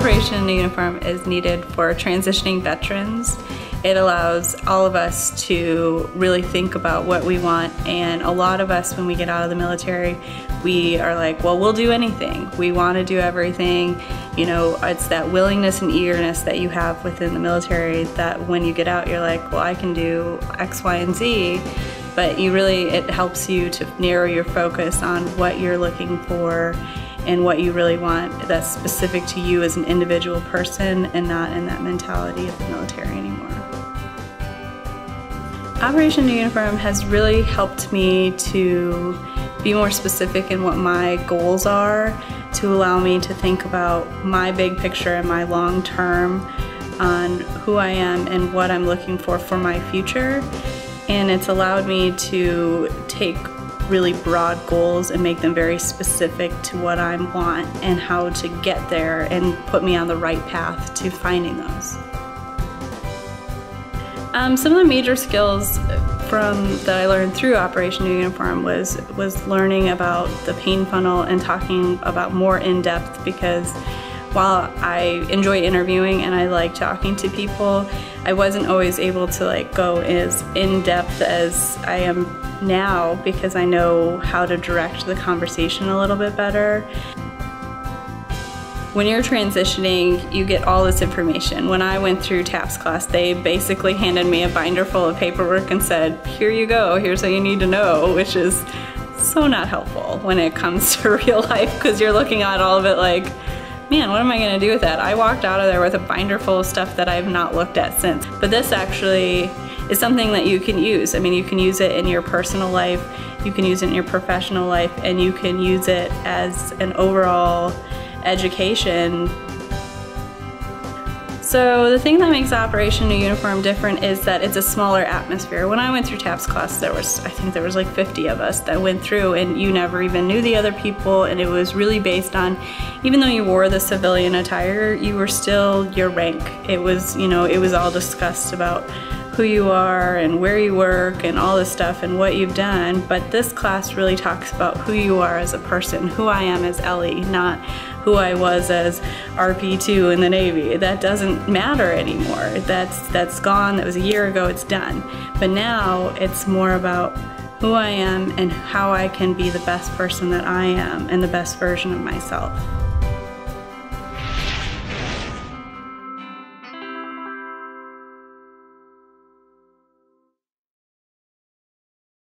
Operation in a Uniform is needed for transitioning veterans. It allows all of us to really think about what we want, and a lot of us, when we get out of the military, we are like, well, we'll do anything. We want to do everything. You know, it's that willingness and eagerness that you have within the military that when you get out, you're like, well, I can do X, Y, and Z. But it helps you to narrow your focus on what you're looking for and what you really want that's specific to you as an individual person and not in that mentality of the military anymore. Operation in a Uniform has really helped me to be more specific in what my goals are, to allow me to think about my big picture and my long term on who I am and what I'm looking for my future. And it's allowed me to take really broad goals and make them very specific to what I want and how to get there, and put me on the right path to finding those. Some of the major skills that I learned through Operation New Uniform was learning about the pain funnel and talking about more in depth, because while I enjoy interviewing and I like talking to people, I wasn't always able to go as in depth as I am now, because I know how to direct the conversation a little bit better. When you're transitioning, you get all this information. When I went through TAPS class, they basically handed me a binder full of paperwork and said, here you go, here's what you need to know, which is so not helpful when it comes to real life, because you're looking at all of it like, man, what am I gonna do with that? I walked out of there with a binder full of stuff that I've not looked at since. But this actually is something that you can use. I mean, you can use it in your personal life, you can use it in your professional life, and you can use it as an overall education. So the thing that makes Operation New Uniform different is that it's a smaller atmosphere. When I went through TAPS class, I think there was like 50 of us that went through, and you never even knew the other people, and it was really based on, even though you wore the civilian attire, you were still your rank. It was, it was all discussed about who you are and where you work and all this stuff and what you've done, but this class really talks about who you are as a person, who I am as Ellie, not who I was as RP2 in the Navy. That doesn't matter anymore. That's gone, that was a year ago, it's done. But now it's more about who I am and how I can be the best person that I am and the best version of myself.